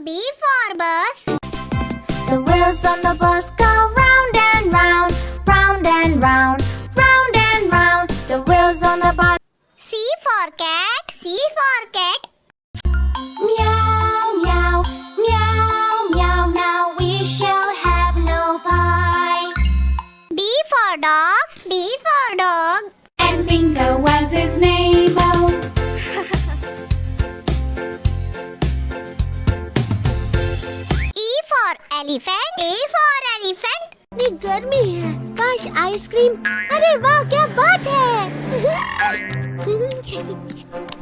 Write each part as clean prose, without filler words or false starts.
B for bus. The wheels on the bus go round and round, round and round, round and round. The wheels on the bus. C for cat. C for cat. Meow, meow, meow, meow. Now we shall have no pie. D for dog. D for dog. And Bingo was his name. Oh. E for elephant. E for elephant. इतनी गर्मी है, काश ice cream. अरे वाह, क्या बात है।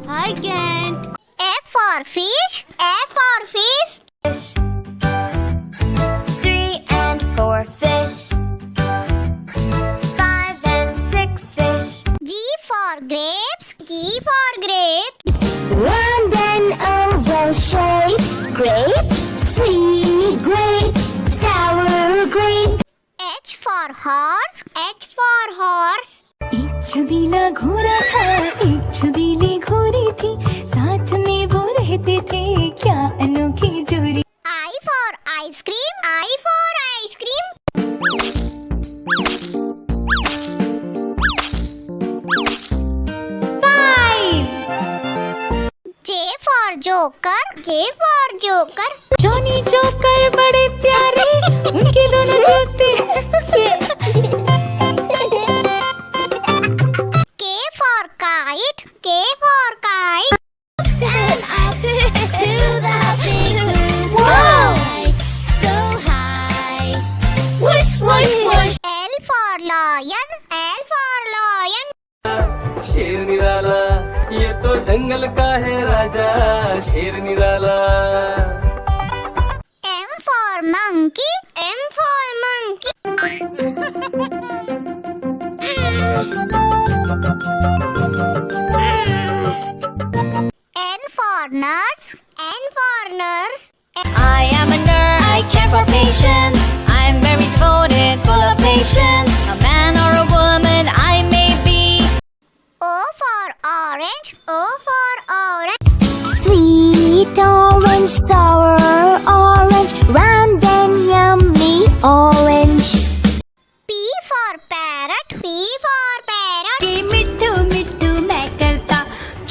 I can. F for fish. F for fish. 3 and 4 fish. 5 and 6 fish. G for grapes. G for grapes. Round and oval shape, grape, sweet grape, sour grape. H for horse. H for horse. एक छबीला घोड़ा था, एक छबीली घोड़ी थी, साथ में वो रहते थे, क्या अनोखी जोड़ी। I for ice cream. I for ice cream. J for joker. J for joker. Johnny joker बड़े प्यारे, उनके दोनों जूते। K for kite. K for kite. To the big blue sky, so high. Whoosh, whoosh, whoosh. L for lion. L for lion. शेर निराला, ये तो जंगल का है राजा, शेर निराला। M for monkey. M for monkey. N for nurse. N for nurse. I am a nerd, I care for patients, I'm very devoted, full of patience. A man or a woman I may be. O for orange. O for orange. Sweet orange, sour orange, round and yummy orange. P for parrot. P for parrot. के मिट्ठू मिट्ठू मैं करता,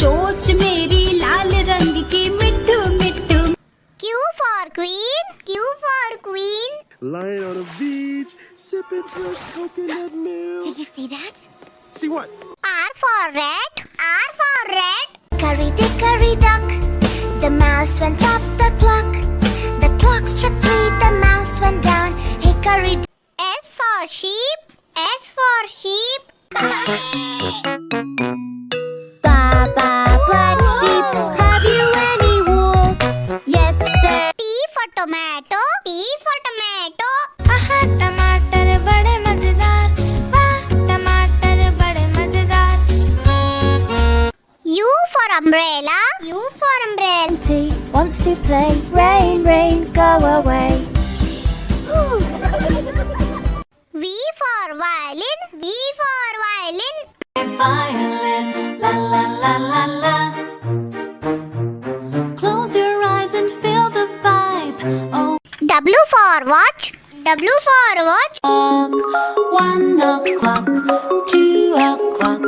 चोंच मेरी लाल रंग की, मिट्ठू मिट्ठू। Q for queen. Q for queen. Lying on a beach, sipping fresh coconut milk. Did you see that? See what? R for rat. R for rat. Hickory duck, the mouse went up the clock. The clock struck 3, the mouse went down. Hickory S for sheep. S for sheep. Baba, black sheep, have you any wool? Yes, sir. T for tomato. T for tomato. आहा टमाटर बड़े मजेदार, वाह टमाटर बड़े मजेदार। U for umbrella. U for umbrella. He wants to play, rain, rain, go away. V for violin. V for violin. Violin, la la la la la. Close your eyes and feel the vibe. Oh, W for watch. W for watch. 1 o'clock, 2 o'clock,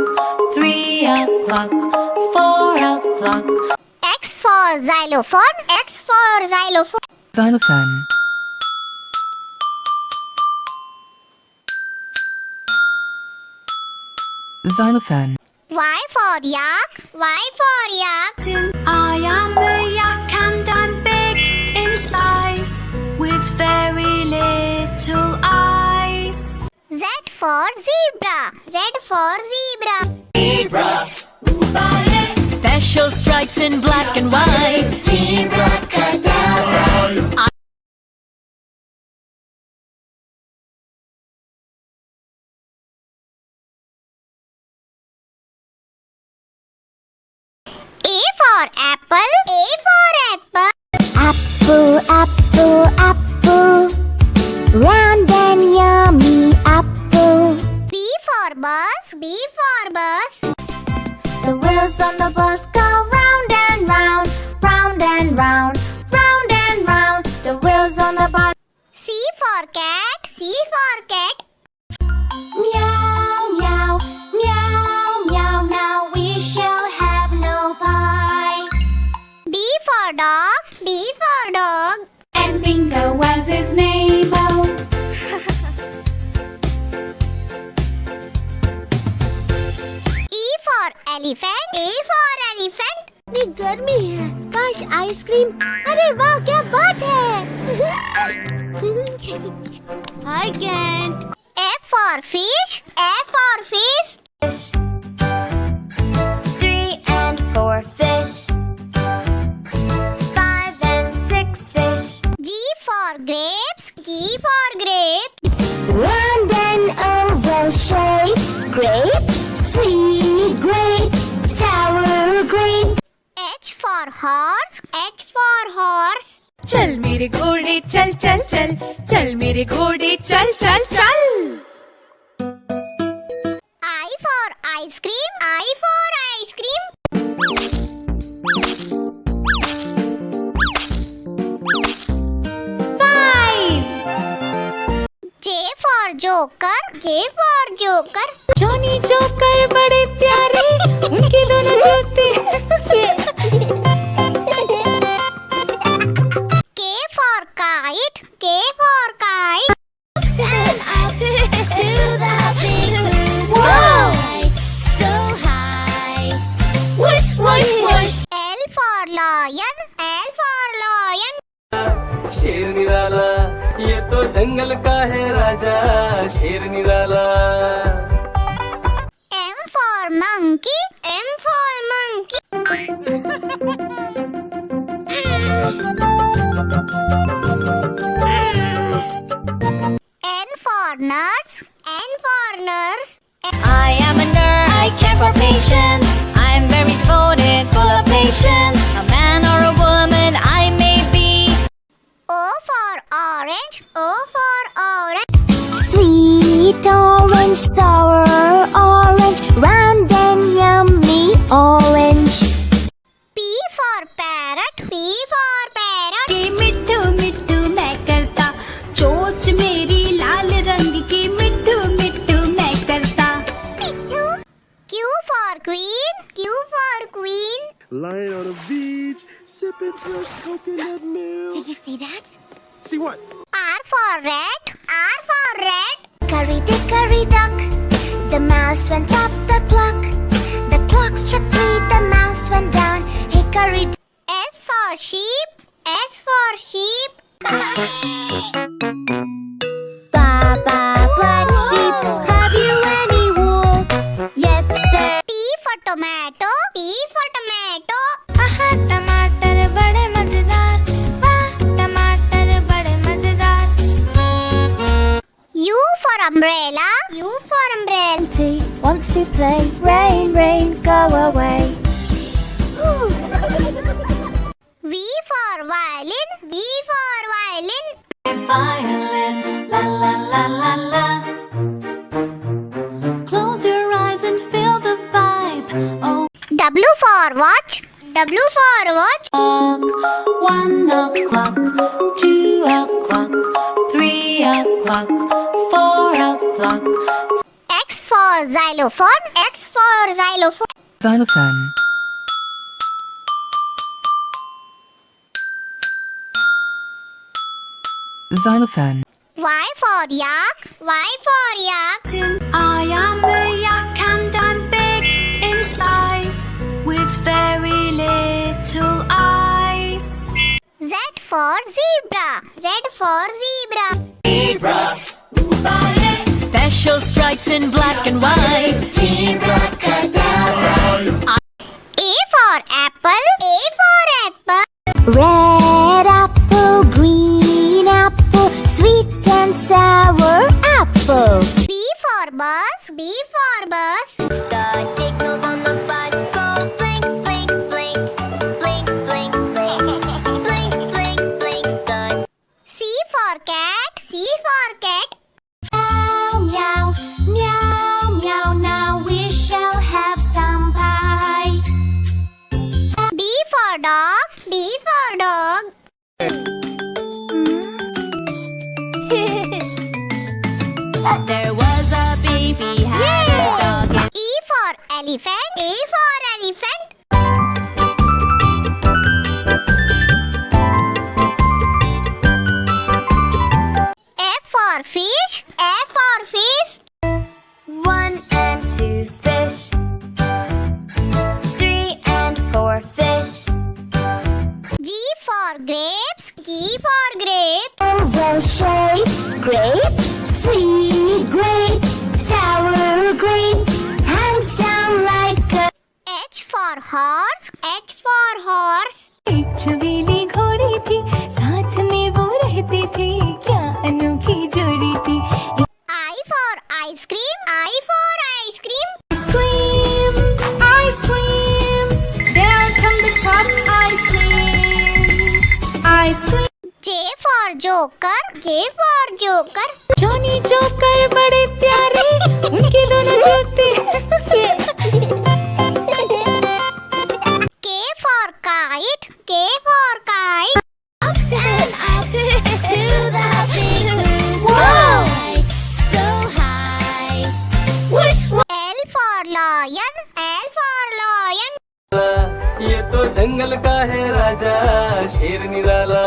3 o'clock, 4 o'clock. X for xylophone. X for xylophone. Xylophone. Xylophone. Y for yak. Y for yak. I am a yak and I'm big in size, with very little eyes. Z for zebra. Z for zebra. Special stripes in black and white. A for apple. A for apple. apple, apple, apple, round and yummy apple. B for bus. B for bus. The wheels on the bus go round and round, round and round, round and round. for cat. C for cat. Meow, meow, meow, meow. Now we shall have no pie. D for dog. D for dog. And Bingo was his name. Oh. E for elephant. E for elephant. ये गर्मी है, काश ice cream. अरे वाह, क्या बात है। I can. F for fish. F for fish. 3 and 4 fish. 5 and 6 fish. G for grapes. G for grapes. Round and oval shape. Grape, sweet grape, sour grape. H for horse. H for horse. चल मेरे घोड़े चल चल चल, चल मेरे घोड़े चल चल चल। I for ice cream. I for ice cream. J for joker. J for joker. Johnny joker बड़े प्यारे, उनके दोनों जूते। K for kite. K for kite. And up to the big blue sky. So high. Whoosh, whoosh, whoosh. L for lion. L for lion. शेर निराला ये तो जंगल का है राजा, शेर निराला। M for monkey. M for monkey. N for nurse. N for nurse. I am a nurse. I care for patients. I'm very devoted, full of patience. A man or a woman I may be. O for orange. O for orange. Sweet orange, sour orange, round and yummy orange. P for parrot. P for parrot. के मिट्ठू मिट्ठू मैं करता, चोंच मेरी लाल रंग की मिट्ठू मिट्ठू मैं करता। Q for queen. Q for queen. Lying on a beach, sipping fresh coconut milk. Did you see that? See what? R for rat. R for rat. Curry duck, the mouse went up the clock. The clock struck 3, the mouse went down. Hickory S for sheep. S for sheep. Baba, black sheep, have you any wool? Yes, sir. T for tomato. T for tomato. आहा टमाटर बड़े मजेदार, वाह टमाटर बड़े मजेदार। U for umbrella. U for umbrella. Wants to play, rain, rain, go away. V for violin. V for violin. Violin, la la la la la. Close your eyes and feel the vibe. Oh, W for watch. W for watch. 1 o'clock, 2 o'clock, 3 o'clock, 4 o'clock. X for xylophone. X for xylophone. Xylophone. Xylophone. Y for yak. Y for yak. I am a yak and I'm big in size, with very little eyes. Z for zebra. Z for zebra. Special stripes in black and white. A for apple. A for apple. Red apple, green apple, sweet and sour apple. B for bus. B for bus. The signals on the bus go blink, blink, blink, blink, blink, blink, blink, blink, blink. The C for cat. C for cat. Meow, meow, meow, meow. Now we shall have some pie. D for dog. D for dog. There was a baby had a dog. E for elephant. A for elephant. F for fish. F for fish. 1 and 2 fish. 3 and 4 fish. G for grapes. G for grapes. Oval shape, grape, sweet grape, sour grape, handsome like a H for horse. H for horse. एक छबीली घोड़ी थी, साथ में वो रहती थी, क्या अनोखी जोड़ी थी. I for ice cream. I for ice cream. ice cream. There come the cup ice cream. Ice cream. J for joker. J for joker. Johnny joker बड़े प्यारे, उनके दोनों जूते. K for kite. K for kite. To the big blue sky. So high. L for lion. L for lion. ये तो जंगल का है राजा शेर निराला.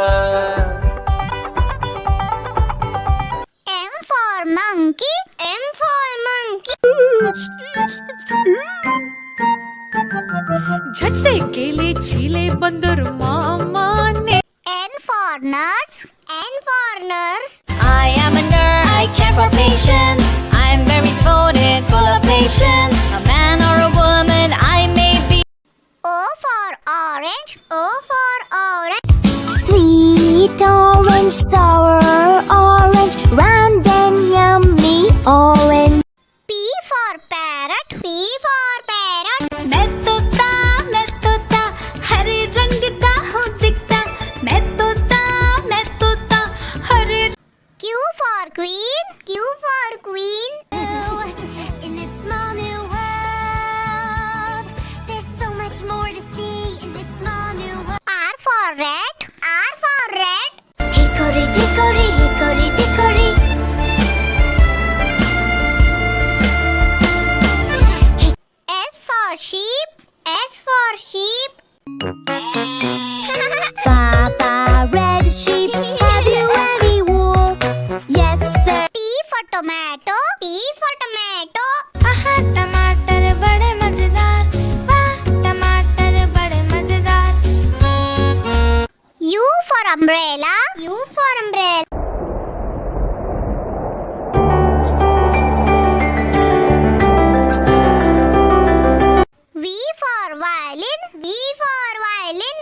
M for monkey. M for monkey. झट से केले छीले बंदर मामा ने. N for nurse. N for nurse. I am a nurse. I care for patients. I'm very devoted, full of patience. A man or a woman, I may be. O for orange. O for orange. sweet orange, sour orange, round and yummy orange. P for parrot. P for parrot. मैं तोता हरे रंग का हूँ दिखता. मैं तोता हरे. Q for queen. Q for queen. In this small new world, there's so much more to see in this small new world. R for rat. R for rat. Hickory dickory, hickory dickory. S for sheep. S for sheep. Papa, red sheep, have you any wool? Yes, sir. T for tomato. T for tomato. आहा टमाटर बड़े मजेदार. वाह टमाटर बड़े मजेदार. U for umbrella. U for umbrella. V for violin. V for violin.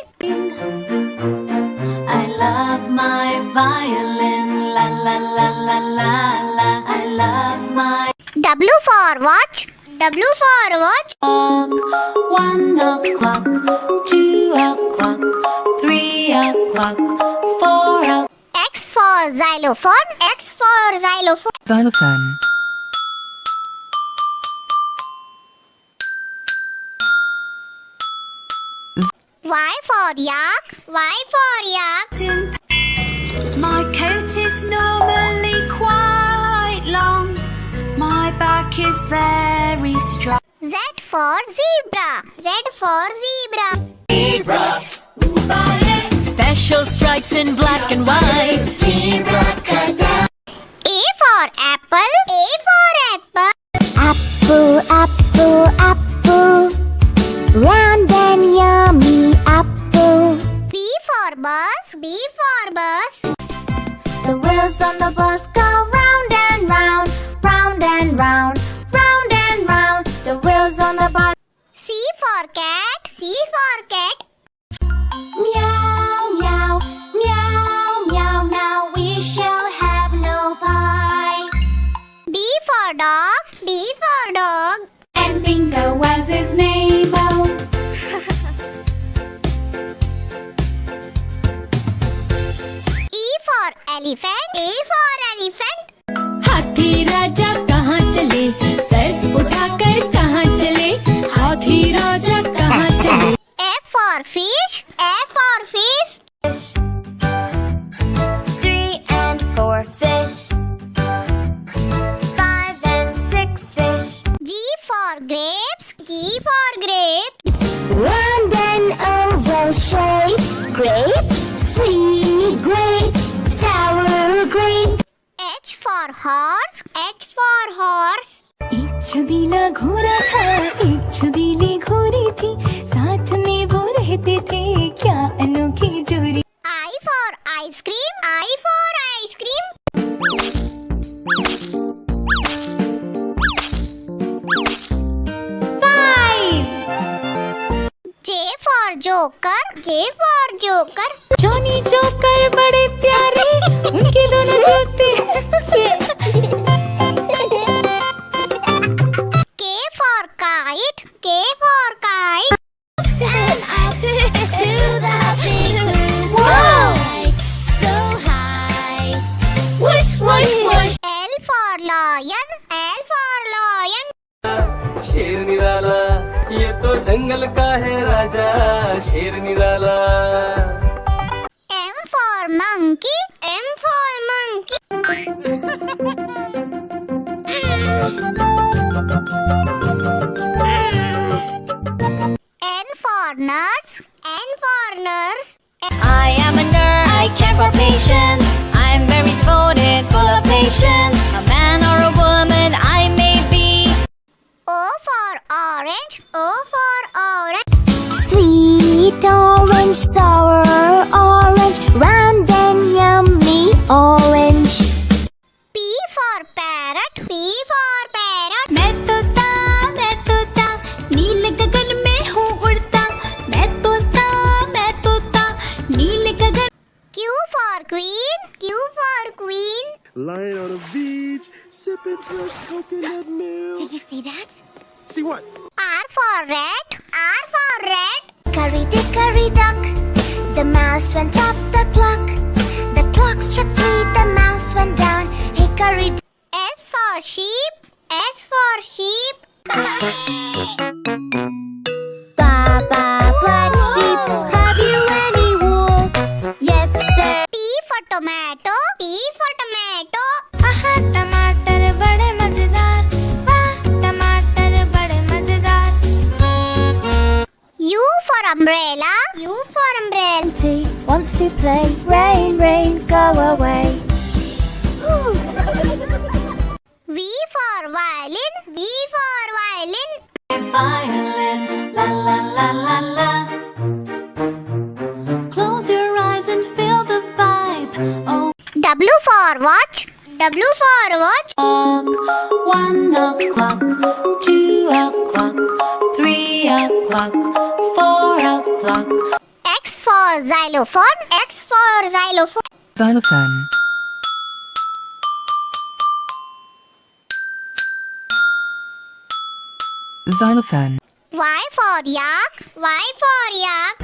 I love my violin, la la la la la la. I love my W for watch. W for watch. clock. 1 o'clock, 2 o'clock, 3 o'clock, 4 o'clock. X for xylophone. X for xylophone. Xylophone. Y for yak. Y for yak. My coat is normally quite long. My back is very strong. Z for zebra. Z for zebra. Special stripes in black and white. A for apple. A for apple. Apple, apple, apple, round and yummy apple. B for bus. B for bus. The wheels on the bus go round and round, round and round, round and round. The wheels on the bus. C for cat. C for cat. Meow, meow, meow, meow. Now we shall have no pie. D for dog. D for dog. And Bingo was his name. Oh. E for elephant. A for elephant. हाथी राजा कहाँ चले, sir उठाकर कहाँ चले. हाथी राजा कहाँ चले. F for fish. F for fish. 3 and 4 fish. horse. H for horse. एक छबीला घोड़ा था, एक छबीली घोड़ी थी, साथ में वो रहते थे, क्या अनोखी जोड़ी। I for ice cream. I for ice cream. J for joker. J for joker. Johnny joker बड़े प्यारे, उनके दोनों जूते। K for kite. K for kite. And up to the big blue sky, so high. Whoosh, whoosh, whoosh. L for lion. L for lion. शेर निराला ये तो जंगल का है राजा शेर निराला M for monkey. M for monkey. N for nurse. N for nurse. I am a nurse. I care for patients. I'm very devoted, full of patience. A man or a woman I may be. O for orange. O for orange. Sweet orange, sour orange, round and yummy orange. P for parrot. P for parrot. मैं तोता नील गगन में हूँ उड़ता, मैं तोता नील गगन। Q for queen. Q for queen. Lying on a beach, sipping fresh coconut milk. Did you see that? See what? R for rat. R for rat. Curry duck, the mouse went up the clock. The clock struck 3, the mouse went down. Hey, curry duck. S for sheep. S for sheep. Baba, black sheep, have you any wool? Yes, sir. T for tomato. T for tomato. आहा टमाटर बड़े मजेदार, वाह टमाटर बड़े मजेदार। U for umbrella. U for umbrella. He wants to play. Rain, rain, go away. V for violin. V for violin. Violin, la la la la la. Close your eyes and feel the vibe. Oh, W for watch. W for watch. 1 o'clock, 2 o'clock, 3 o'clock, 4 o'clock. X for xylophone. X for xylophone. Xylophone. Xylophone. Y for yak. Y for yak.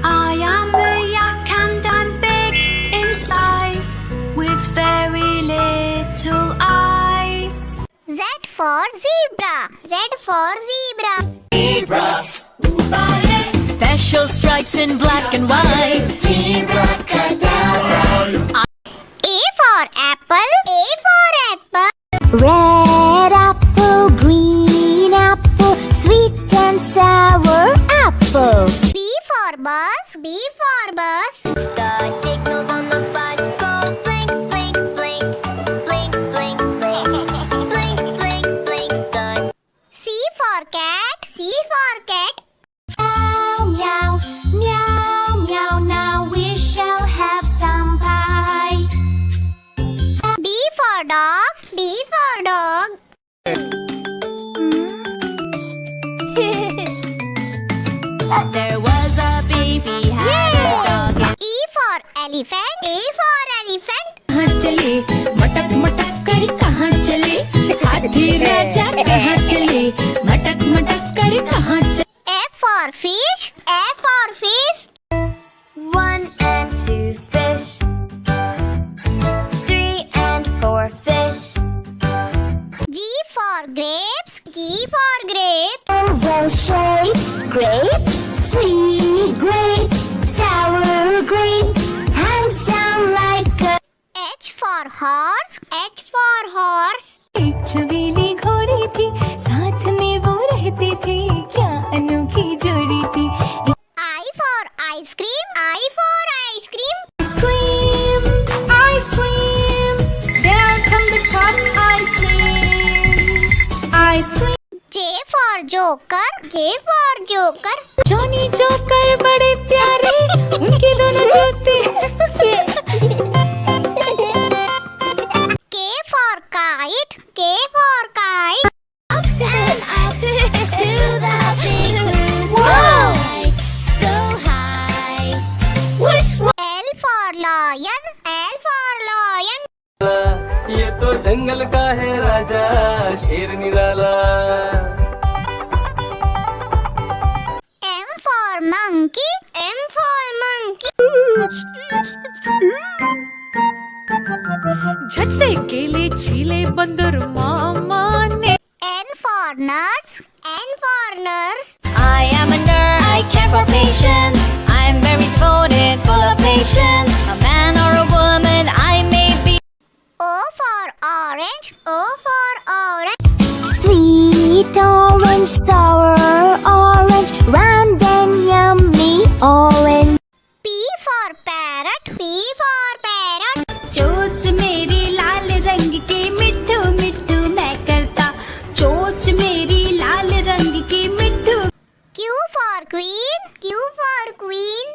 I am a yak and I'm big in size, with very little eyes. Z for zebra. Z for zebra. Special stripes in black and white. A for apple. A for apple. Red apple, green apple, sweet and sour apple. B for bus. B for bus. The signals on the bus go blink, blink, blink, blink, blink, blink, blink, blink, blink. The C for cat. C for cat. Meow, meow, meow, meow, now we shall have some pie. D for dog. D for dog. There was a baby had a dog. E for elephant. E for elephant. कहाँ चले मटक मटक कर कहाँ चले, हाथी राजा कहाँ चले, मटक मटक कर कहाँ चले। F for fish. F for fish. 1 and 2 fish, 3 and 4 fish. G for grapes. G for grapes. Oval shape, grape, sweet grape, sour grape, handsome like a H for horse. H for horse. एक छबीली घोड़ी थी, साथ में वो रहते थे, क्या अनोखी जोड़ी थी। I for ice cream. I for ice cream. Ice cream, there come the cotton ice cream J for Joker. J for Joker. Johnny joker बड़े प्यारे उनके दोनों जूते K for Kite. K for Kite. Up and up to the big blue sky. So high. Whoosh, L for Lion. L for Lion. ये तो जंगल का है राजा शेर निराला M for Monkey. M for Monkey. झट से केले छीले बंदर मामा ने N for Nurse. N for Nurse. I am a nerd. I care for patients. I'm very devoted, full of patience. A man or a woman, I may be. O for Orange. O for Orange. Sweet orange, sour orange, round and yummy orange. P for Parrot. P for Parrot. चोच मेरी लाल रंग की मिट्ठू मिट्ठू मैं करता चोच मेरी लाल रंग की मिट्ठू Q for Queen. Q for Queen.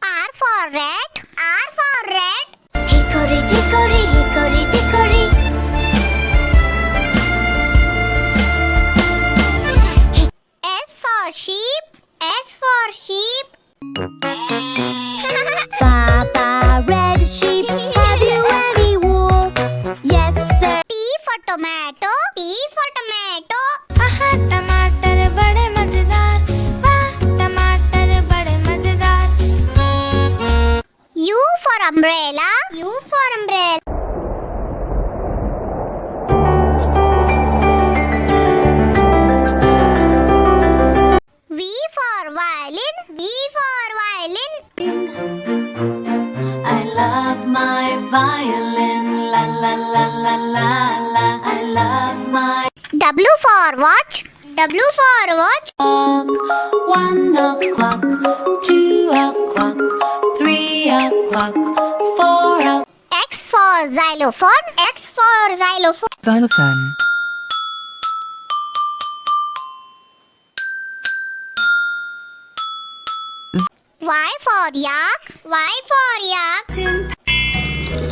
R for Rat. R for Rat. hickory dickory, hickory dickory. S for Sheep. S for Sheep. Papa, red sheep, have you any wool? Yes, sir. T for Tomato. T for Tomato. आहा टमाटर बड़े मजेदार वाह टमाटर बड़े मजेदार U for Umbrella. U for Umbrella. V for Violin. V for Violin. I love my violin la la la la la la I love my W for Watch. W for Watch. clock 1 o'clock 2 o'clock 3 o'clock 4 o'clock X for Xylophone. X for Xylophone. Xylophone. Y for Yak. Y for Yak.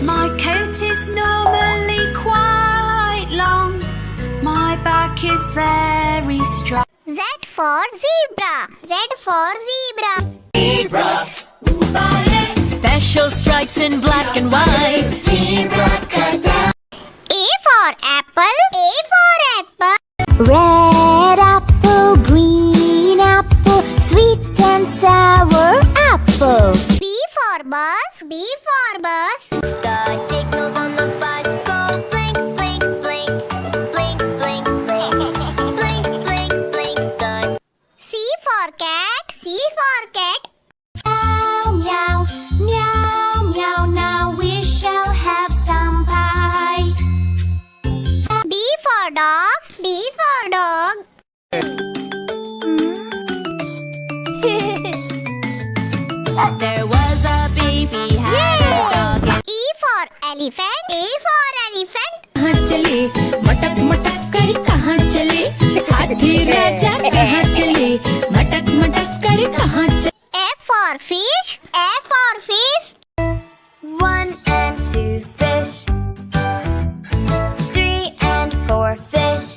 My coat is normally quite long my back is very strong Z for Zebra. Z for Zebra. Special stripes in black and white. A for Apple. A for Apple. Red apple, green apple, sweet and sour apple. B for Bus. B for Bus. The signals on the bus go blink, blink, blink. Blink, blink, blink. Blink, blink, blink. The C for Cat. C for Cat. Meow, meow, meow, meow, now we shall have some pie. D for Dog. D for Dog. There was a baby had a dog. And E for Elephant. E for Elephant. कहाँ चले मटक मटक कर कहाँ चले हाथी राजा कहाँ चले मटक मटक कर कहाँ चले F for Fish. F for Fish. 1 and 2 fish. 3 and 4 fish.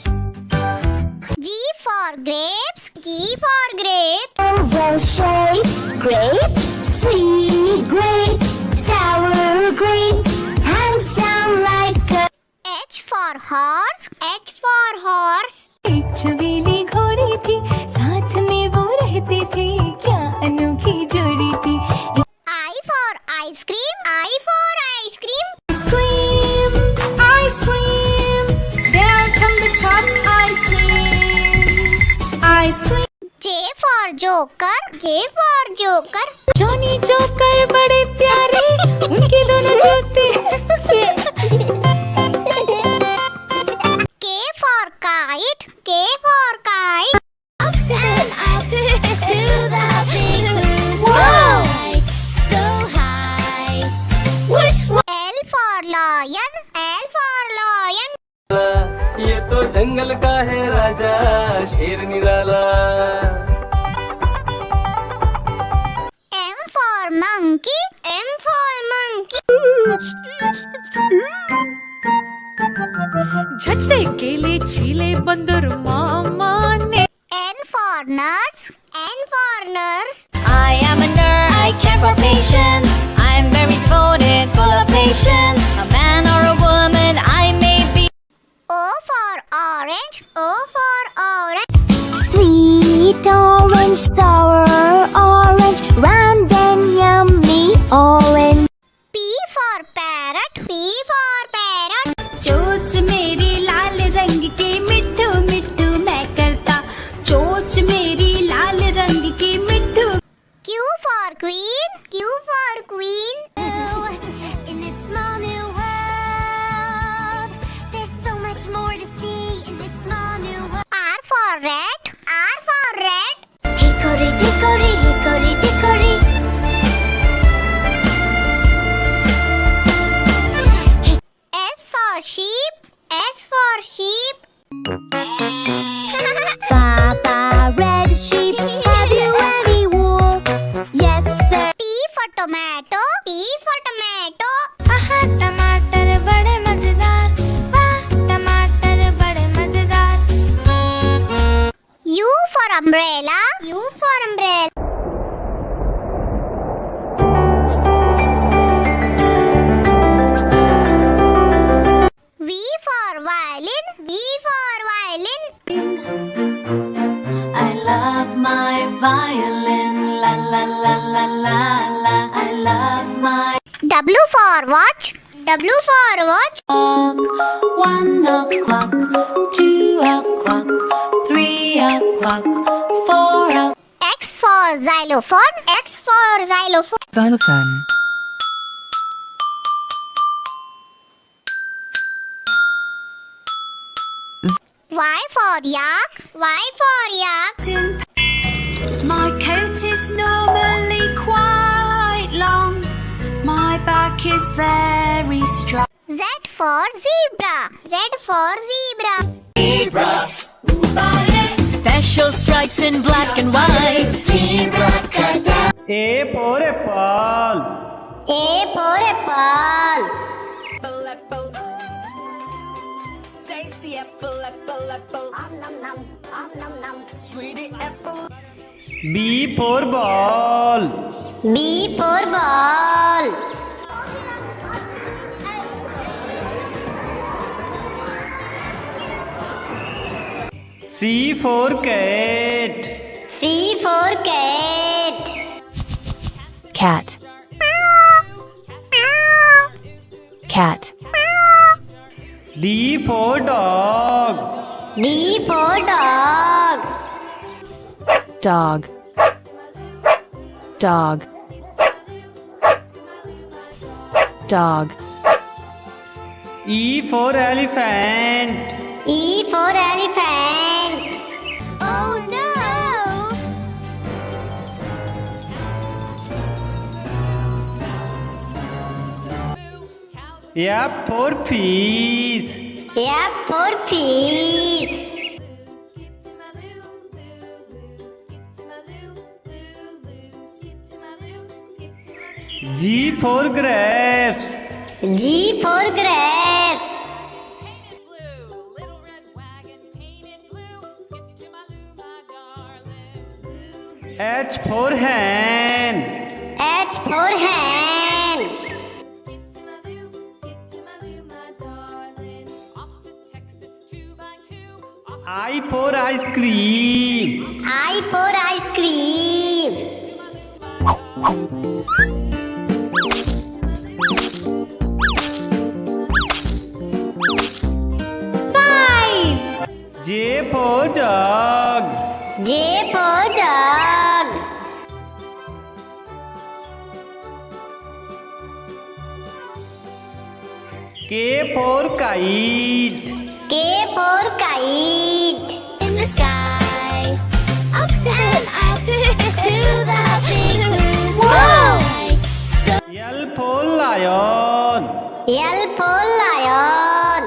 G for Grapes. G for Grapes. Oval shape, grape, sweet grape, sour grape, handsome like a H for Horse. H for Horse. एक छबीली घोड़ी थी साथ में वो रहते थे क्या अनोखी जोड़ी थी I for Ice Cream. I for Ice Cream. ice cream there come the cup ice cream J for Joker. J for Joker. Johnny joker बड़े प्यारे उनके दोनों जूते K for Kite. K for Kite. Up and up to the big blue sky. So high. Whoosh, L for Lion. lion. L for lion. ये तो जंगल का है राजा शेर निराला M for monkey. M for monkey. झट से केले छीले बंदर मामा ने N for nurse. N for nurse. I am a nerd. I care for patients. I'm very devoted, full of patience. A man or a woman, I may be. O for orange. O for orange. Sweet orange, sour orange, round and yummy orange. P for parrot. P for parrot. चोच मेरी लाल रंग की मिट्ठू मिट्ठू मैं करता चोच मेरी लाल रंग की मिट्ठू Q for queen. Q for queen. In this small new world, there's so much more to see in this small new world. R for rat. R for rat. Hickory dickory, hickory dickory. S for sheep. S for sheep. Papa, red sheep, have you any wool? Yes, sir. T for tomato. T for tomato. आहा टमाटर बड़े मजेदार वाह टमाटर बड़े मजेदार U for umbrella. U for umbrella. V for violin. V for violin. I love my violin la la la la la la I love my W for watch. W for watch. clock 1 o'clock 2 o'clock 3 o'clock 4 o'clock X for xylophone. X for xylophone. Xylophone. Y for yak. Y for yak. My coat is normally quite long my back is very strong Z for zebra. Z for zebra. Special stripes in black and white. A for apple A for apple. B for ball B for ball. C for cat C for cat. Cat. Cat. D for dog D for dog. Dog. Dog. Dog. E for elephant E for elephant. Oh no! F for fish F for fish. G for grapes G for grapes. H for hen H for hen. I for ice cream I for ice cream. J for jug J for jug. K for kite K for kite. In the sky, up and up to the big blue sky. L for lion L for lion.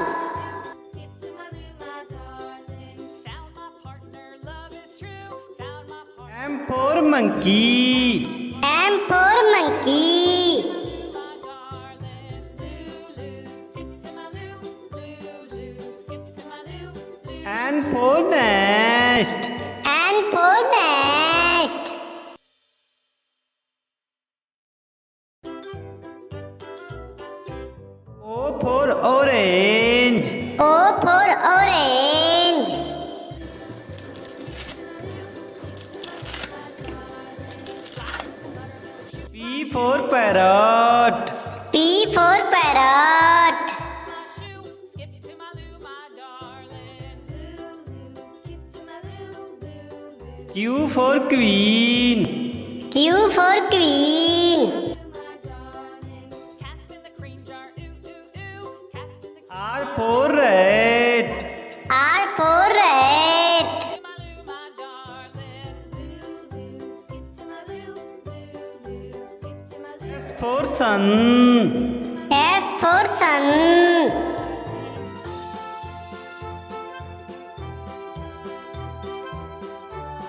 M for monkey. M for monkey. N for nest. N for nest. O for orange. O for orange. P for parrot. P for parrot. Q for queen. Q for queen. R for rat. R for rat. S for sun. S for sun.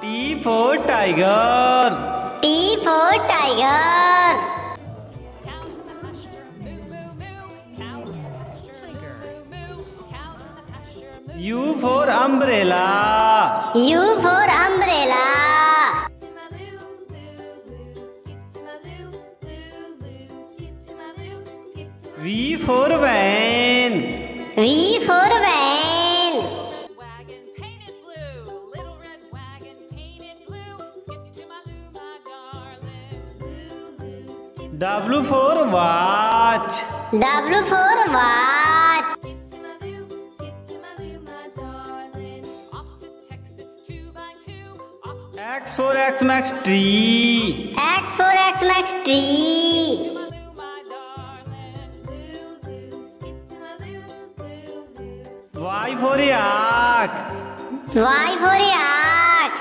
T for tiger. T for tiger. U for umbrella. U for umbrella. V for van. V for van. W for watch. W for watch. X for Xmas tree. X for Xmas tree. Y for yak. Y for yak.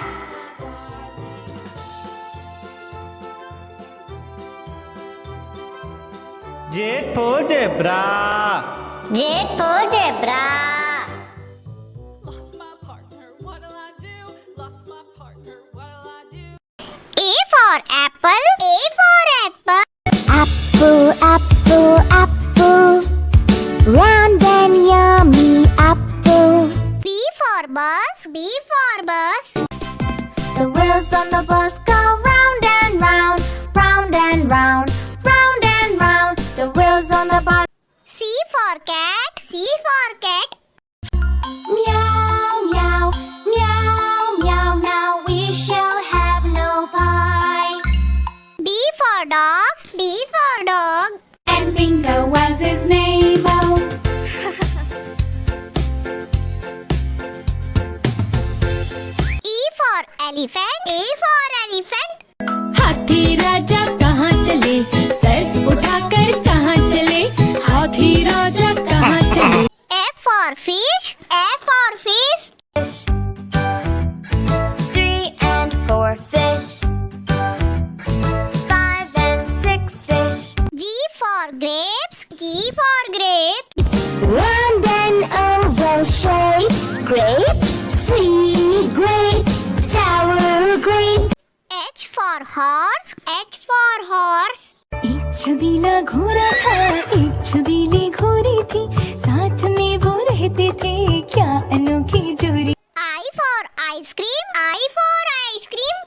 Z for zebra. Z for zebra. A for apple. A for apple. Apple, apple, apple. Round and yummy apple. B for bus. B for bus. The wheels on the bus go round and round, round and round, round and round. The wheels on the bus. C for cat. C for cat. Meow, meow, meow, meow. Now we shall have no pie. D for dog. D for dog. And Bingo was his name. Oh, E for elephant. E for elephant. हाथी राजा कहाँ चले, sir उठाकर कहाँ चले, हाथी राजा कहाँ चले. F for fish. F for fish. 3 and 4 fish. 5 and 6 fish. G for grapes. G for grapes. Round and oval shape. Grape, sweet grape, sour grape. H for horse. H for horse. एक छबीला घोड़ा था, एक छबीली घोड़ी थी, साथ में वो रहते थे, क्या अनोखी जोड़ी. I for ice cream. I for ice cream.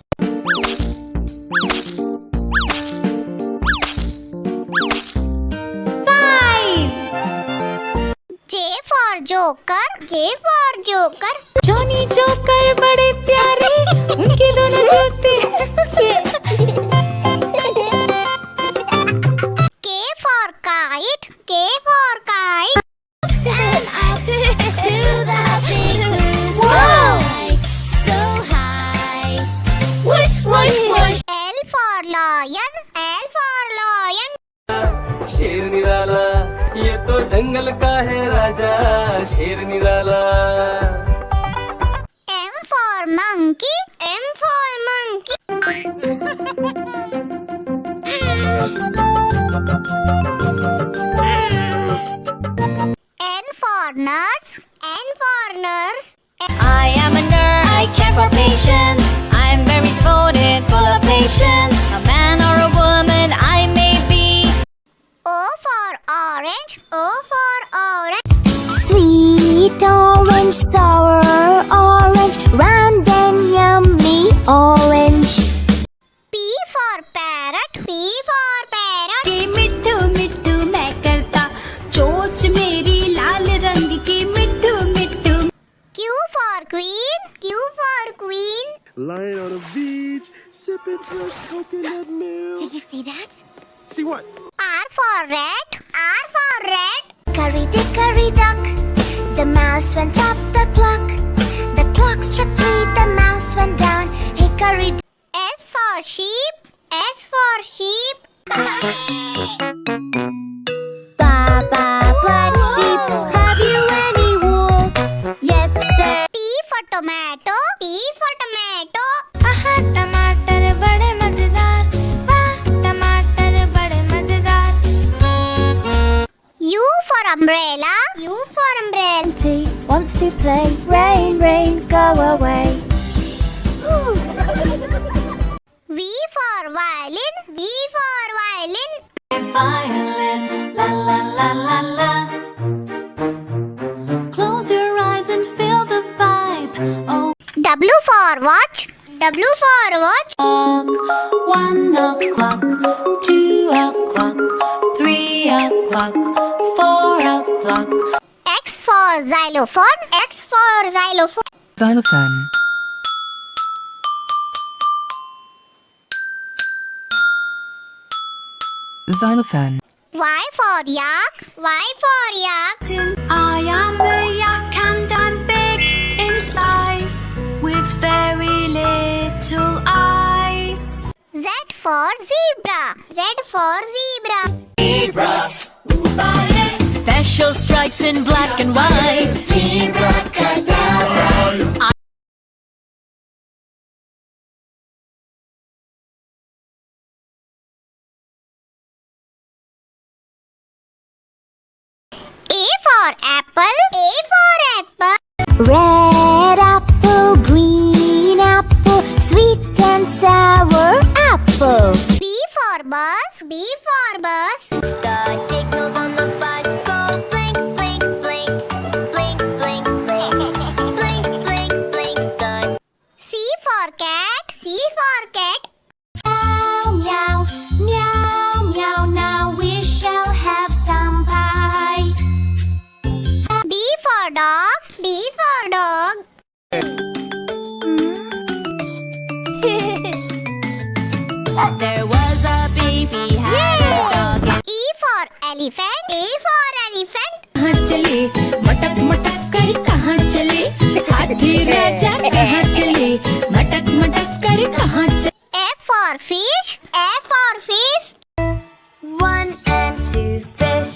J for joker. J for joker. Johnny joker बड़े प्यारे, उनके दोनों जूते. K for kite. K for kite. And up to the big blue sky. So high. Whoosh, whoosh, whoosh. L for lion. L for lion. शेर निराला, ये तो जंगल का है राजा. शेर निराला. M for monkey. M for monkey. nurse. N for nurse. I am a nurse. I care for patients. I'm very devoted, full of patience. A man or a woman I may be. O for orange. O for orange. Sweet orange, sour orange, round and yummy orange. P for parrot. P for parrot. के मिट्ठू मिट्ठू मैं करता चोच मेरी लाल रंग की मिट्ठू मिट्ठू Q for queen. Q for queen. Lying on a beach, sipping fresh coconut milk. Did you see that? See what? R for rat. R for rat. Curry duck, the mouse went up the clock. The clock struck 3, the mouse went down. Hey, curry S for sheep. S for sheep. Baba, black sheep, have you any wool? Yes, sir. T for tomato. T for tomato. आहा टमाटर बड़े मजेदार, वाह टमाटर बड़े मजेदार. U for umbrella. U for umbrella. Wants to play, rain, rain, go away. V for violin. V for violin. Violin, la la la la la. Close your eyes and feel the vibe. Oh, W for watch. W for watch. 1 o'clock, 2 o'clock, 3 o'clock, 4 o'clock. X for xylophone. X for xylophone. Xylophone. Xylophone. Y for yak. Y for yak. I am a yak and I'm big in size with very little eyes. Z for zebra. Z for zebra. Special stripes in black and white. A for apple. A for apple. Red apple, green apple, sweet and sour apple. B for bus. B for bus. The signals on the bus go blink, blink, blink, blink, blink, blink, blink, blink, blink. The C for cat. C for cat. Meow, meow, meow, meow, now we shall have some pie. D for dog. D for dog. There was a baby had a dog. And E for elephant. E for elephant. कहाँ चले मटक मटक कर कहाँ चले हाथी राजा कहाँ चले मटक मटक कर कहाँ चले. F for fish. F for fish. 1 and 2 fish.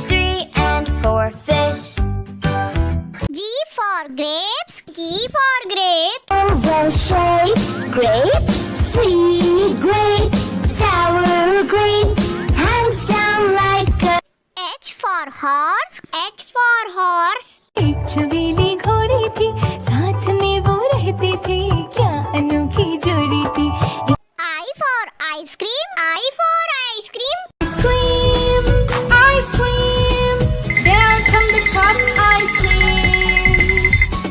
3 and 4 fish. G for grapes. G for grapes. Oval shape, grape, sweet grape, sour grape, handsome like a H for horse. H for horse. एक छबीली घोड़ी थी साथ में वो रहते थे क्या अनोखी जोड़ी थी. I for ice cream. I for ice cream. Ice cream, there come the cup ice cream.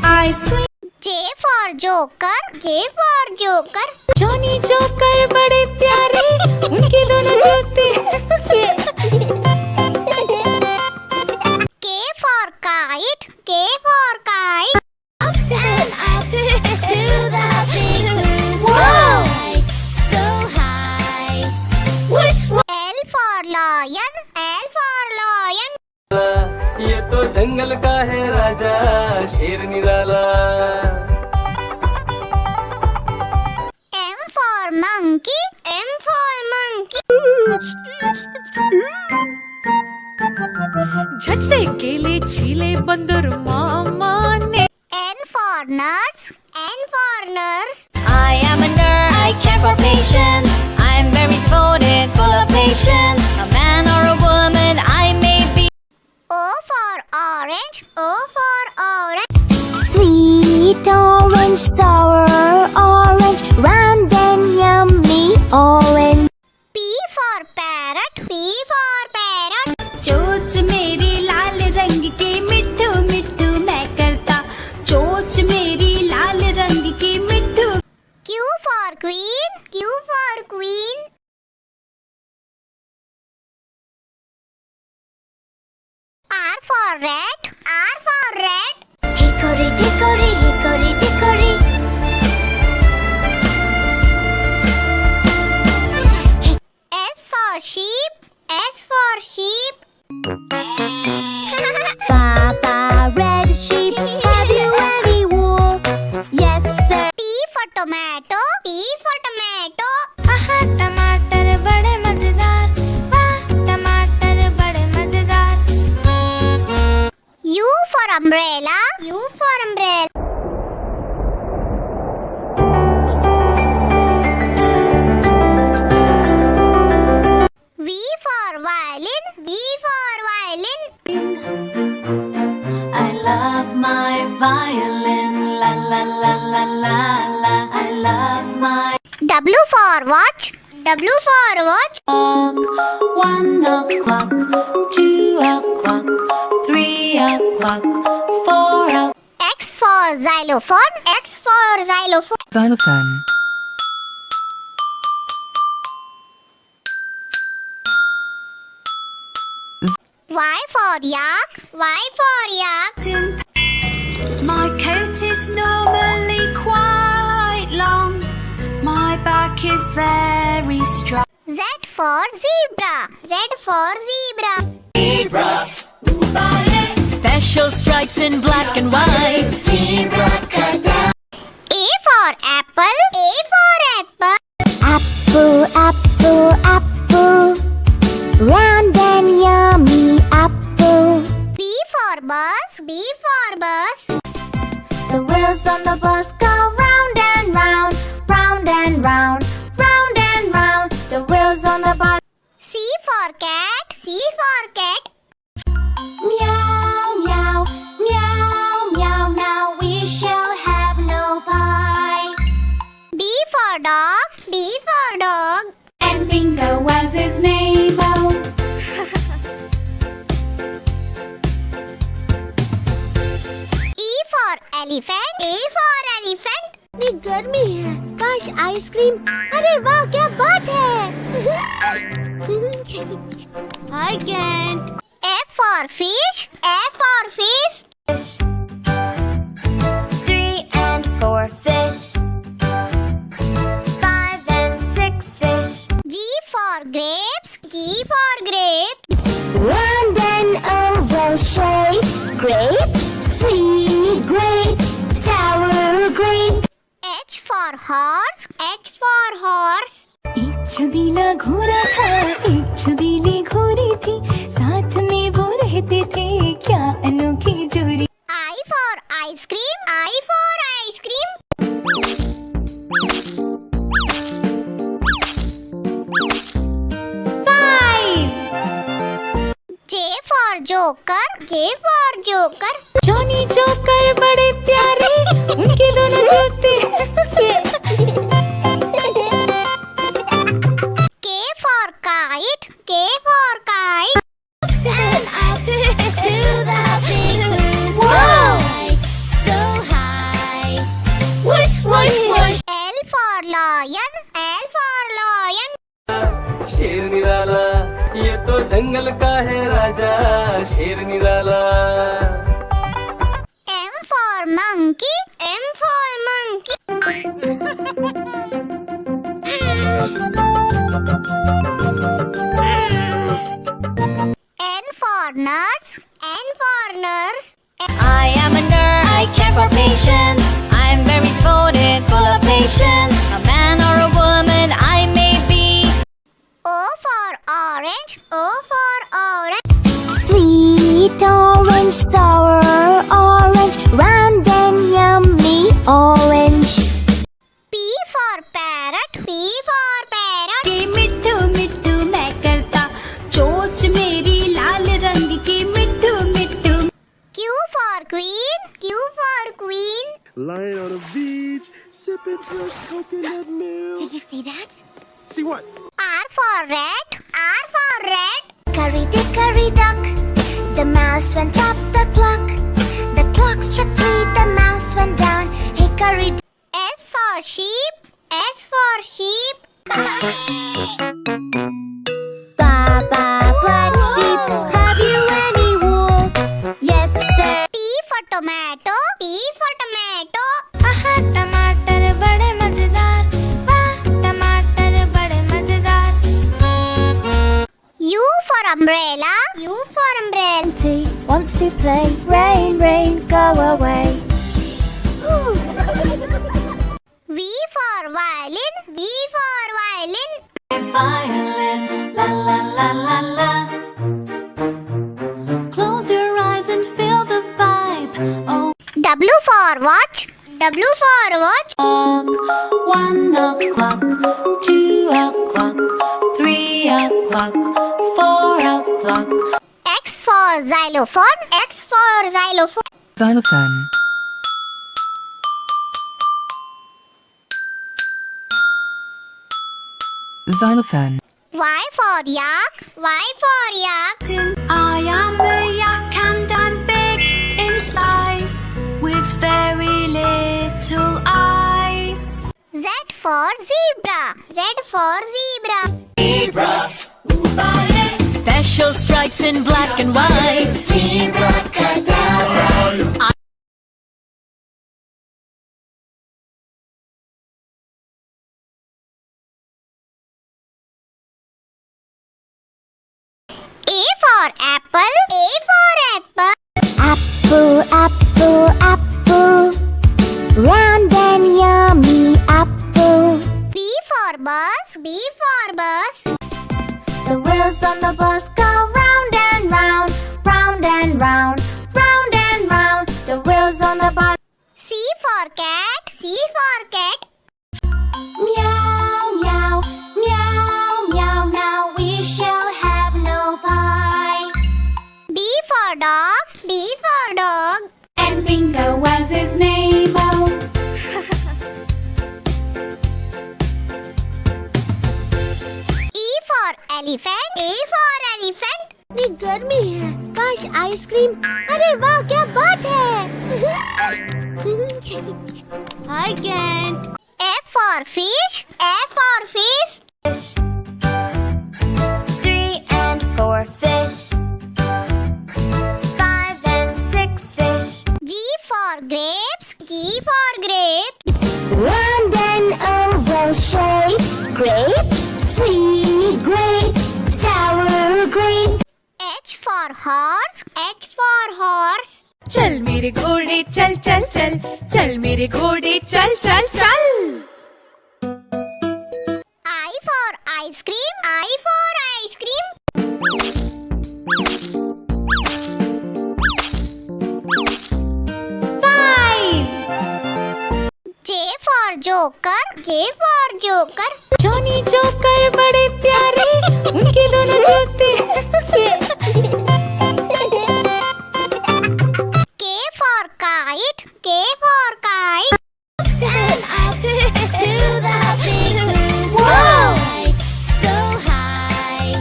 Ice cream. J for joker. J for joker. Johnny joker बड़े प्यारे उनके दोनों जूते. K for kite. K for kite. to the big blue sky, so high. L for lion. L for lion. ये तो जंगल का है राजा शेर निराला. M for monkey. M for monkey. झट से केले छीले बंदर मामा ने. N for nurse. N for nurse. I am a nurse. I care for patients. I'm very devoted, full of patience. A man or a woman I may be. O for orange. O for orange. Sweet orange, sour orange, round and yummy orange. P for parrot. P for parrot. चोंच मेरी लाल रंग की मिट्ठू मिट्ठू मैं करता, चोंच मेरी लाल रंग की मिट्ठू। Q for queen. Q for queen. R for rat. R for rat. Hickory dickory, hickory dickory. S for sheep. S for sheep. Papa, red sheep, have you any wool? Yes, sir. T for tomato. T for tomato. आहा टमाटर बड़े मजेदार, वाह टमाटर बड़े मजेदार। U for umbrella. U for umbrella. V for violin. V for violin. I love my violin, la la la la la la. I love my W for watch. W for watch. clock. 1 o'clock, 2 o'clock, 3 o'clock, 4 o'clock. X for xylophone. X for xylophone. Xylophone. Y for yak. Y for yak. My coat is normally quite long, my back is very strong. Z for zebra. Z for zebra. Special stripes in black and white. A for apple. A for apple. Apple, apple, apple. Round and yummy apple. B for bus. B for bus. The wheels on the bus go round and round, round and round, round and round. The wheels on the bus. C for cat. C for cat. Meow, meow, meow, meow. Now we shall have no pie. D for dog. D for dog. And Bingo was his name. Oh. E for elephant. E for elephant. ये गर्मी है, काश ice cream. अरे वाह क्या बात है। I can't. F for fish. F for fish. 3 and 4 fish. 5 and 6 fish. G for grapes. G for grapes. Round and oval shape. Grape. Sweet grape. Sour grape. H for horse. H for horse. एक छबीला घोड़ा था, एक छबीली घोड़ी थी, साथ में वो रहते थे, क्या अनोखी जोड़ी। I for ice cream. I for ice cream. J for joker. J for joker. Johnny joker बड़े प्यारे, उनके दोनों जूते। K for kite. K for kite. To the big blue sky, so high. Whoosh, whoosh, whoosh. L for lion. L for lion. शेर निराला, ये तो जंगल का है राजा, शेर निराला। M for monkey. M for monkey. N for nurse. N for nurse. I am a nurse. I care for patients. I'm very devoted, full of patience. A man or a woman I may be. O for orange. O for orange. Sweet orange, sour orange, round and yummy orange. P for parrot. P for parrot. के मिट्ठू मिट्ठू मैं करता, चोंच मेरी लाल रंग की मिट्ठू मिट्ठू। sipping fresh coconut milk. Did you see that? See what? R for rat. R for rat. Curry duck. The mouse went up the clock. The clock struck 3. The mouse went down. Hey, curry. S for sheep. S for sheep. Baba, black sheep. Have you any wool? Yes, sir. T for tomato. T for tomato. आहा टमाटर बड़े मजेदार, वाह टमाटर बड़े मजेदार. U for umbrella. U for umbrella. T wants to play, rain, rain, go away. V for violin. V for violin. Violin, la la la la la. Close your eyes and feel the vibe. Oh, W for watch. W for watch. 1 o'clock, 2 o'clock, 3 o'clock, 4 o'clock. X for xylophone. X for xylophone. Xylophone. Xylophone. Y for yak. Y for yak. I am a yak and I'm big in size with very little eyes. Z for zebra. Z for zebra. Special stripes in black and white. Zebra cadabra. A for apple. A for apple. Apple, apple, apple. Round and yummy apple. B for bus. B for bus. The wheels on the bus go round and round, round and round, round and round. The wheels on the bus. C for cat. C for cat. Meow, meow, meow, meow. Now we shall have no pie. D for dog. D for dog. And Bingo was his name. Oh, E for elephant. E for elephant. भी गर्मी है, काश ice cream. अरे वाह क्या बात है. I can't. F for fish. F for fish. 3 and 4 fish. 5 and 6 fish. G for grapes. G for grapes. Round and oval shape. Grape, sweet grape, sour grape. H for horse. H for horse. चल मेरे घोड़े चल चल चल, चल मेरे घोड़े चल चल चल. I for ice cream. I for ice cream. J for joker. J for joker. Johnny joker बड़े प्यारे, उनके दोनों जूते. K for kite. K for kite. And up to the big blue sky, so high.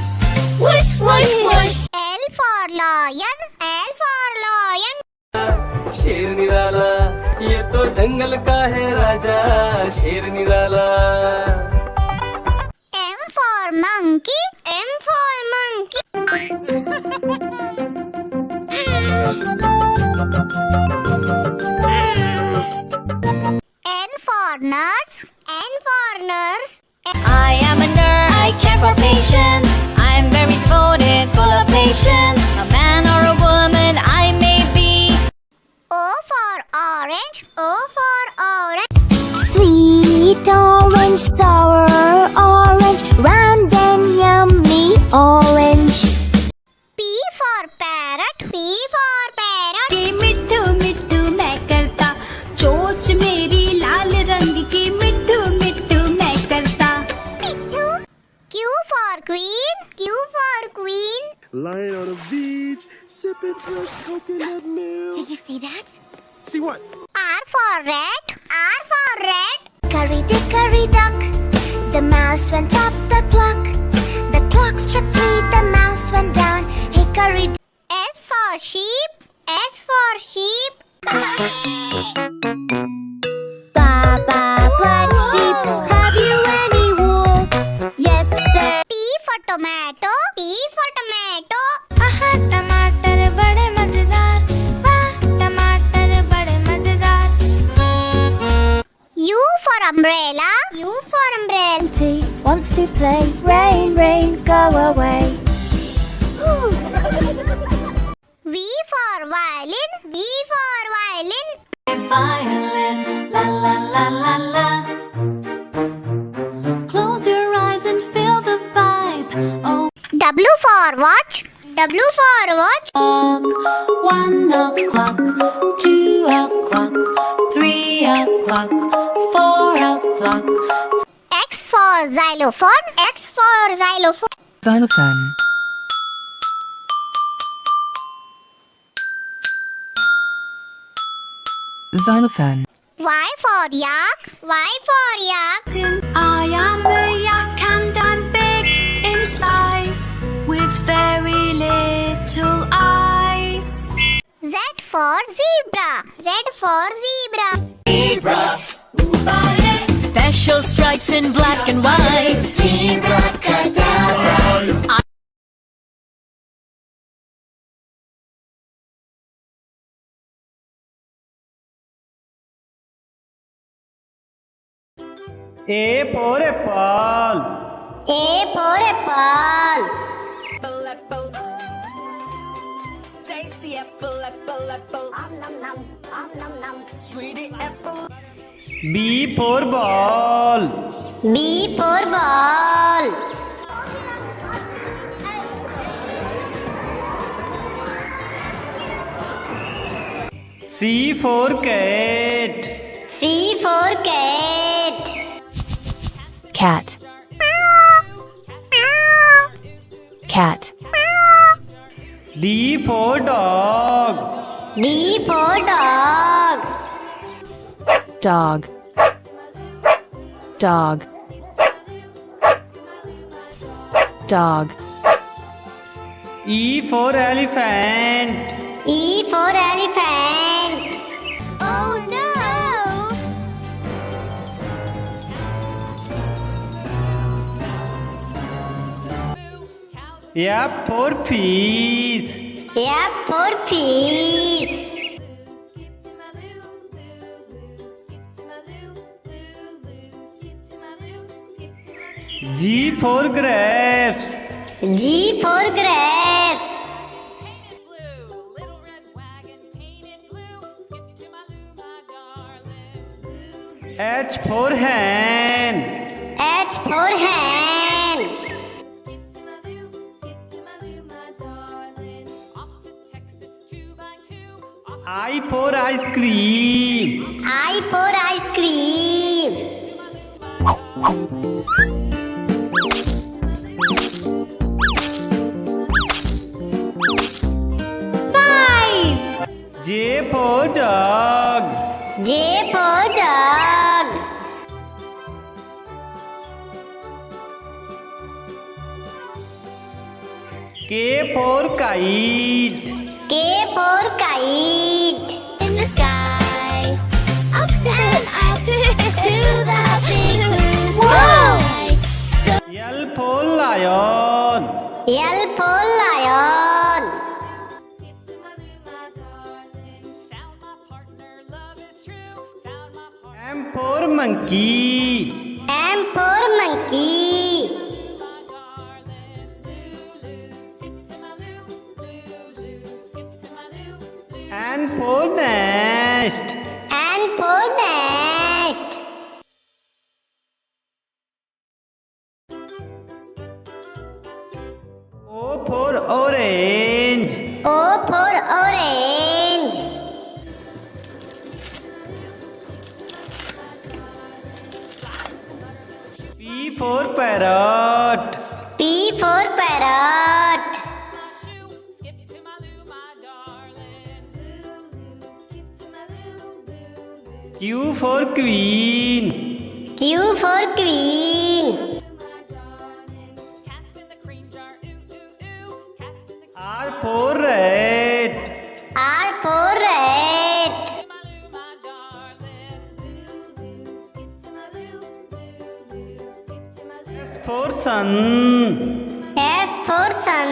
Whoosh, whoosh, whoosh. L for lion. L for lion. शेर निराला ये तो जंगल का है राजा शेर निराला. M for monkey. M for monkey. N for nurse. N for nurse. I am a nurse. I care for patients. I'm very devoted, full of patience. A man or a woman I may be. O for orange. O for orange. Sweet orange, sour orange, round and yummy orange. P for parrot. P for parrot. के मिट्ठू मिट्ठू मैं करता, चोंच मेरी लाल रंग की. मिट्ठू मिट्ठू मैं करता. Q for queen. Q for queen. Lying on a beach, sipping fresh coconut milk. Did you see that? See what? R for rat. R for rat. hickory dock. The mouse went up the clock. The clock struck 3, the mouse went down. Hickory dock. S for sheep. S for sheep. Baba, black sheep, have you any wool? Yes, sir. T for tomato. T for tomato. आहा टमाटर बड़े मजेदार, वाह टमाटर बड़े मजेदार. U for umbrella. U for umbrella. T wants to play. Rain, rain, go away. V for violin. V for violin. Violin, la la la la la. Close your eyes and feel the vibe. Oh, W for watch. W for watch. 1 o'clock, 2 o'clock, 3 o'clock, 4 o'clock. X for xylophone. X for xylophone. Xylophone. Xylophone. Y for yak. Y for yak. I am a yak and I'm big in size with very little eyes. Z for zebra. Z for zebra. Special stripes in black and white. Zebra cadabra. A for apple. A for apple. B for ball. B for ball. C for cat. C for cat. Cat. Cat. D for dog. D for dog. Dog. Dog. Dog. E for elephant. E for elephant. Oh no! F for fish. F for fish. G for grapes. G for grapes. H for hen. H for hen. I for ice cream. I for ice cream. J for jug. J for jug. K for kite. K for kite. In the sky, up and up to the big blue sky. L for lion. L for lion. M for monkey. M for monkey. N for nest. N for nest. O for orange. O for orange. P for parrot. P for parrot. Q for queen. Q for queen. R for red. R for red. S for sun. S for sun.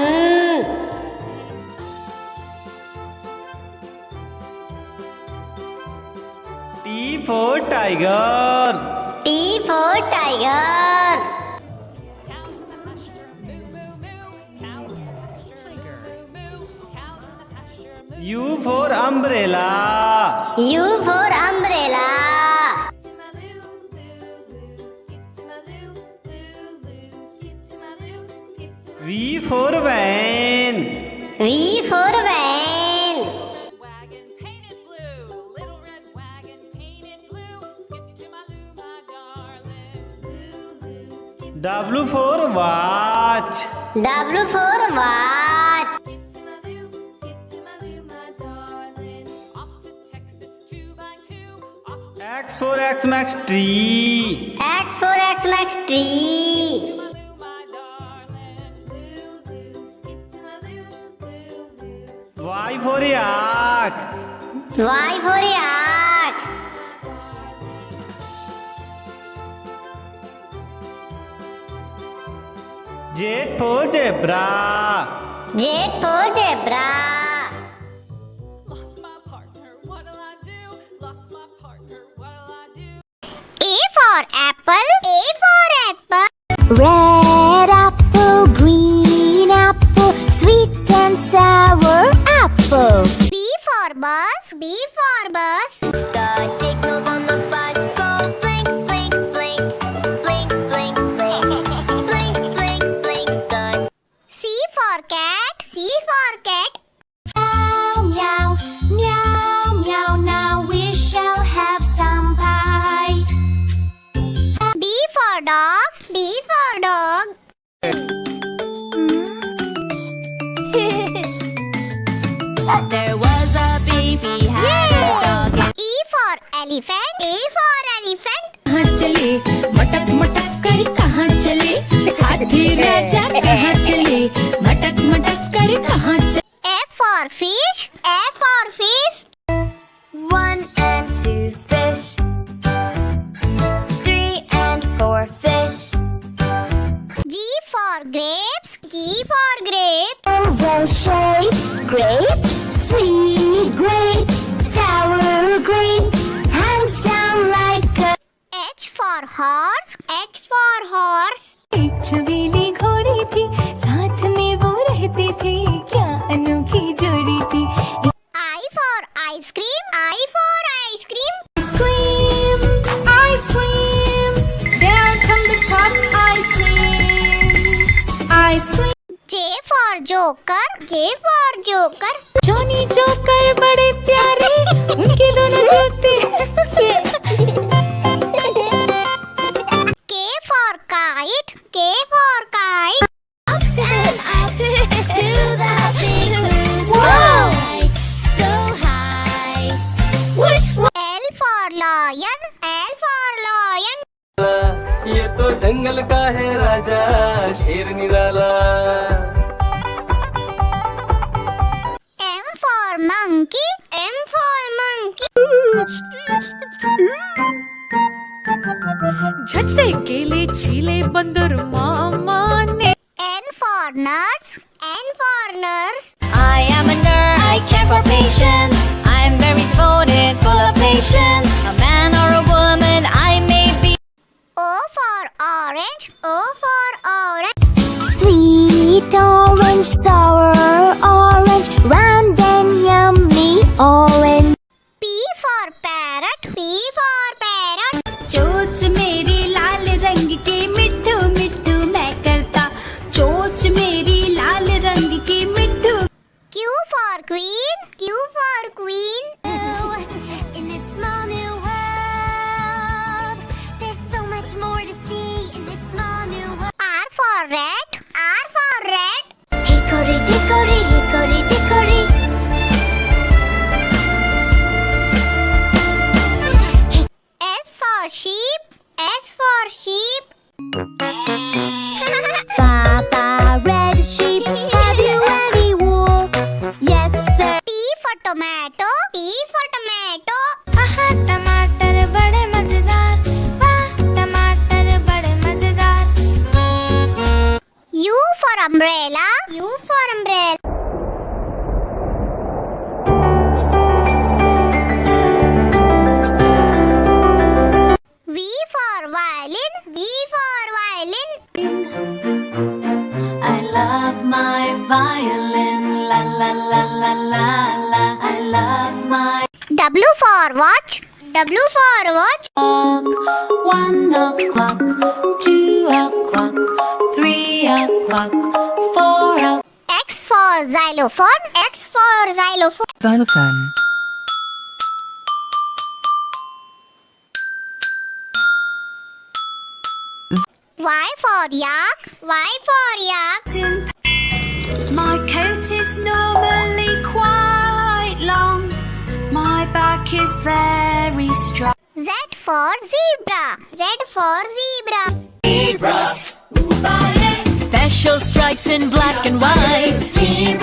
T for tiger. T for tiger. U for umbrella. U for umbrella. V for van. V for van. W for watch. W for watch. X for Xmas tree. X for Xmas tree. Y for yak. Y for yak. Z for zebra. Z for zebra. A for apple. A for apple. Red apple, green apple, sweet and sour apple. B for bus. B for bus. The signals on the bus go blink, blink, blink, blink, blink, blink, blink, blink, blink. The C for cat. C for cat. Meow, meow, meow, meow, now we shall have some pie. D for dog. D for dog. There was a baby had a dog. E for elephant. E for elephant. कहाँ चले मटक मटक कर कहाँ चले हाथी राजा कहाँ चले मटक मटक कर कहाँ चले F for fish. F for fish. 1 and 2 fish, 3 and 4 fish. G for grapes. G for grapes. Oval shape, grape, sweet grape, sour grape, handsome like a H for horse. H for horse. एक छबीली घोड़ी थी साथ में वो रहती थी क्या अनोखी जोड़ी थी I for ice cream. I for ice cream. ice cream there come the cup ice cream J for joker. J for joker. Johnny joker बड़े प्यारे उनके दोनों जूते K for kite. K for kite. to the big blue sky, so high. L for lion. L for lion. ये तो जंगल का है राजा शेर निराला. M for monkey. M for monkey. झट से केले छीले बंदर मामा ने N for nurse. N for nurse. I am a nurse. I care for patients. I'm very devoted, full of patience. A man or a woman, I may be. O for orange. O for orange. Sweet orange, sour orange, round and yummy orange. P for parrot. P for parrot. चोच मेरी लाल रंग की मिट्ठू मिट्ठू मैं करता चोच मेरी लाल रंग की मिट्ठू Q for queen. Q for queen. In this small new world, there's so much more to see in this small new world. R for rat. R for rat. Hickory dickory, hickory dickory. S for sheep. S for la la la la la. I love my W for watch. W for watch. clock. 1 o'clock, 2 o'clock, 3 o'clock, 4 o'clock. X for xylophone. X for xylophone. Xylophone. Y for yak. Y for yak. My coat is normally quite long. My back is very strong. Z for zebra. Z for zebra. Special stripes in black and white. A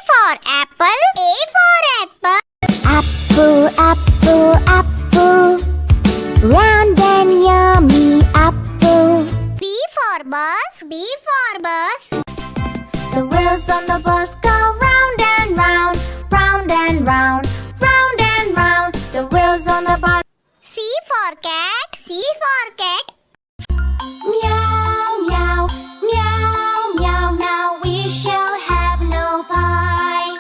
for apple. A for apple. Apple, apple, apple. Round and yummy apple. B for bus. B for bus. The wheels on the bus go round and round, round and round, round and round. The wheels on the bus. C for cat. C for cat. Meow, meow, meow, meow. Now we shall have no pie.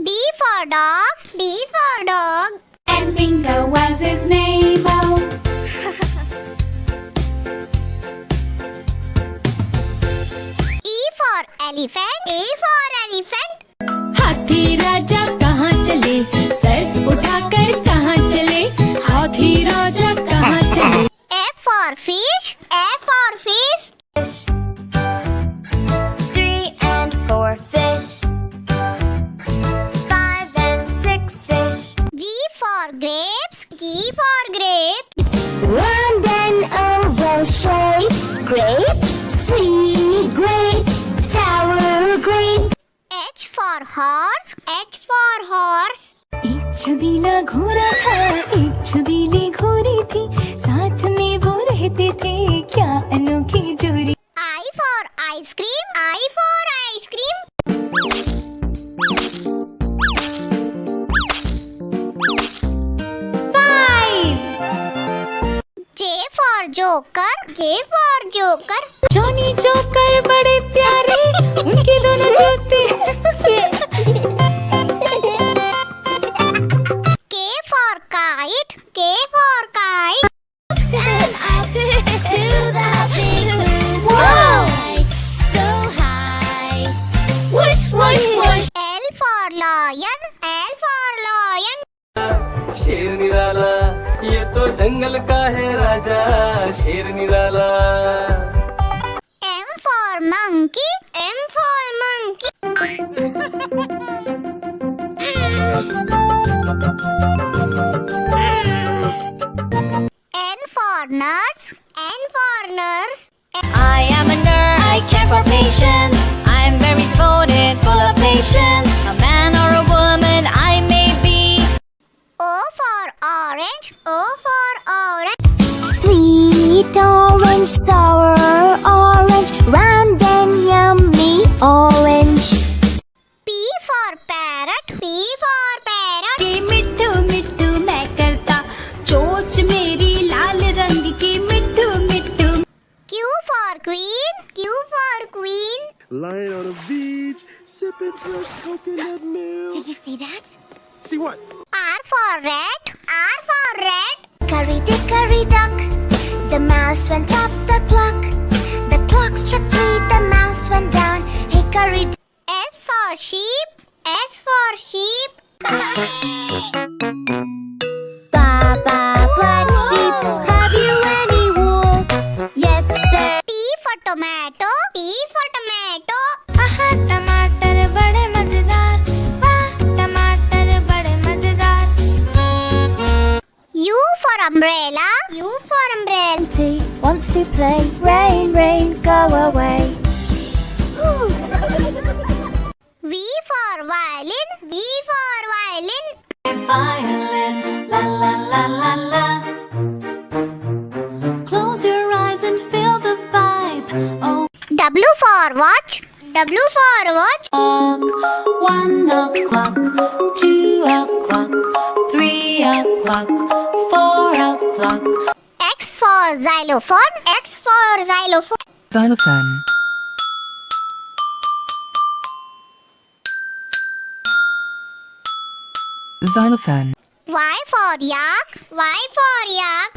D for dog. D for dog. And Bingo was his name. Oh. E for elephant. E for elephant. हाथी राजा कहाँ चले, sir उठाकर कहाँ चले, हाथी राजा कहाँ चले. F for fish. F for fish. 3 and 4 fish. 5 and 6 fish. G for grapes. G for grapes. Round and oval shape. Grape, sweet grape, sour grape. H for horse. H for horse. एक छबीला घोड़ा था, एक छबीली घोड़ी थी, साथ में वो रहते थे, क्या अनोखी जोड़ी. I for ice cream. I for ice cream. J for joker. J for joker. Johnny joker बड़े प्यारे, उनके दोनों जूते. K for kite. K for kite. To the big blue sky, so high. Whoosh, whoosh, whoosh. L for lion. L for lion. शेर निराला ये तो जंगल का है राजा शेर निराला M for monkey. M for monkey. N for nurse. N for nurse. I am a nurse. I care for patients. I'm very devoted, full of patience. A man or a woman I may be. O for orange. O for orange. Sweet orange, sour orange, round and yummy orange. P for parrot. P for parrot. के मिट्ठू मिट्ठू मैं करता, चोंच मेरी लाल रंग की, मिट्ठू मिट्ठू. Q for queen. Q for queen. Lying on a beach, sipping fresh coconut milk. Did you see that? See what? R for rat. R for rat. Curry duck, the mouse went up the clock. The clock struck 3, the mouse went down. Hickory S for sheep. S for sheep. Baba, black sheep, have you any wool? Yes, sir. T for tomato. T for tomato. आहा टमाटर बड़े मजेदार, वाह टमाटर बड़े मजेदार. U for umbrella. U for umbrella. Wants to play, rain, rain, go away. V for violin. V for violin. Violin, la la la la la. Close your eyes and feel the vibe. Oh, W for watch. W for watch. 1 o'clock, 2 o'clock, 3 o'clock, 4 o'clock. X for xylophone. X for xylophone. Xylophone. Xylophone. Y for yak. Y for yak.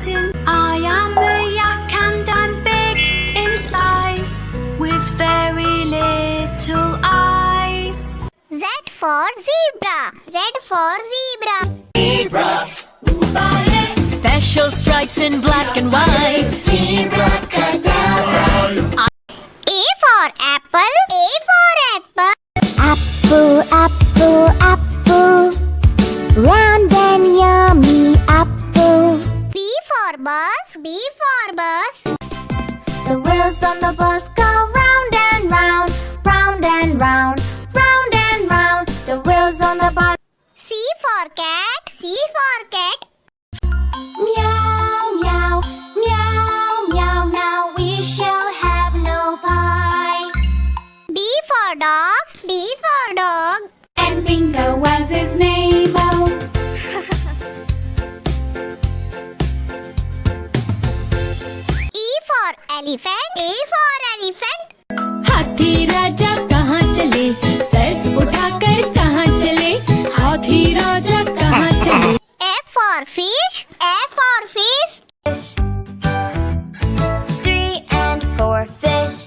I am a yak and I'm big in size with very little eyes. Z for zebra. Z for zebra. Special stripes in black and white. A for apple. A for apple. Apple, apple, apple. Round and yummy apple. B for bus. B for bus. The wheels on the bus go round and round, round and round, round and round. The wheels on the bus. C for cat. C for cat. Meow, meow, meow, meow. Now we shall have no pie. D for dog. D for dog. And Bingo was his name. Oh, E for elephant. E for elephant. हाथी राजा कहाँ चले, sir उठाकर कहाँ चले, हाथी राजा कहाँ चले. F for fish. F for fish. 3 and 4 fish.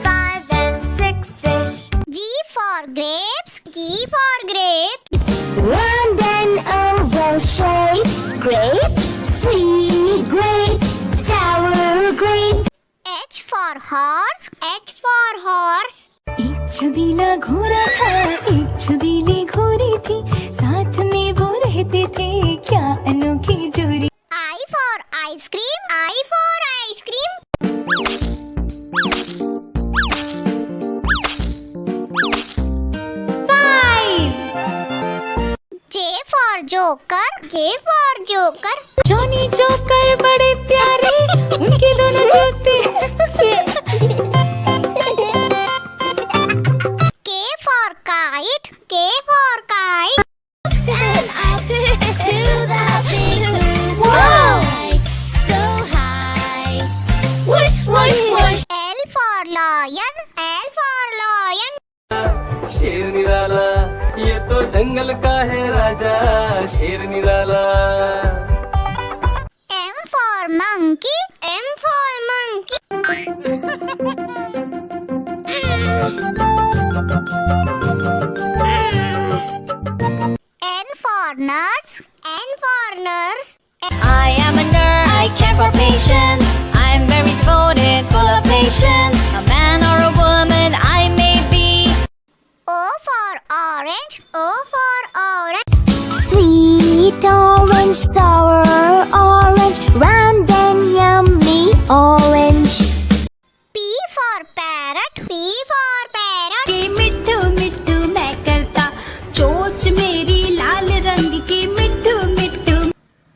5 and 6 fish. G for grapes. G for grapes. Round and oval shape. Grape, sweet grape, sour grape. H for horse. H for horse. एक छबीला घोड़ा था, एक छबीली घोड़ी थी, साथ में वो रहते थे, क्या अनोखी जोड़ी. I for ice cream. I for ice cream. J for joker. J for joker. Johnny joker बड़े प्यारे, उनके दोनों जूते. K for kite. K for kite. And up to the big blue sky. So high. Whoosh, whoosh, whoosh. L for lion. L for lion. शेर निराला ये तो जंगल का है राजा शेर निराला M for monkey. M for monkey. N for nurse. N for nurse. I am a nurse. I care for patients. I'm very devoted, full of patience. A man or a woman I may be. O for orange. O for orange. Sweet orange, sour orange, round and yummy orange. P for parrot. P for parrot. के मिट्ठू मिट्ठू मैं करता, चोंच मेरी लाल रंग की, मिट्ठू मिट्ठू.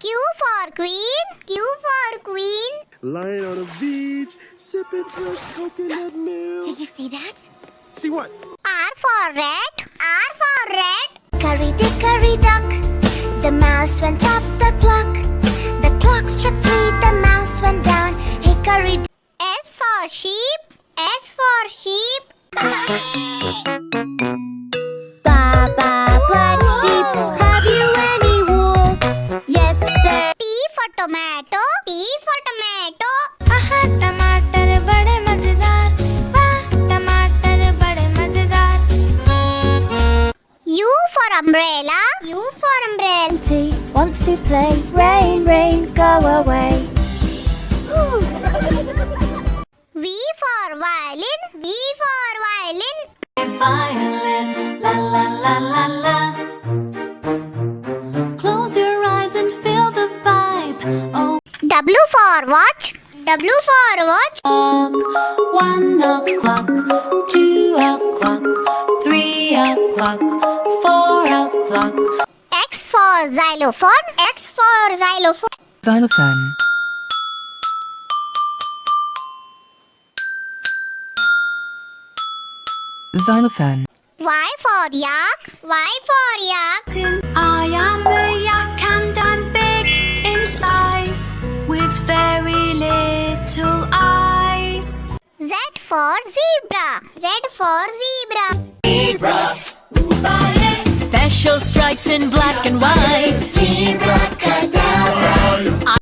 Q for queen. Q for queen. Lying on a beach, sipping fresh coconut milk. Did you see that? See what? R for rat. R for rat. Curry duck, the mouse went up the clock. The clock struck 3, the mouse went down. Hickory S for sheep. S for sheep. Baba, black sheep, have you any wool? Yes, sir. T for tomato. T for tomato. आहा टमाटर बड़े मजेदार, वाह टमाटर बड़े मजेदार. U for umbrella. U for umbrella. Wants to play, rain, rain, go away. V for violin. V for violin. Violin, la la la la la. Close your eyes and feel the vibe. Oh, W for watch. W for watch. 1 o'clock, 2 o'clock, 3 o'clock, 4 o'clock. X for xylophone. X for xylophone. Xylophone. Xylophone. Y for yak. Y for yak. I am a yak and I'm big in size with very little eyes. Z for zebra. Z for zebra. special stripes in black and white. Team Rockadabra.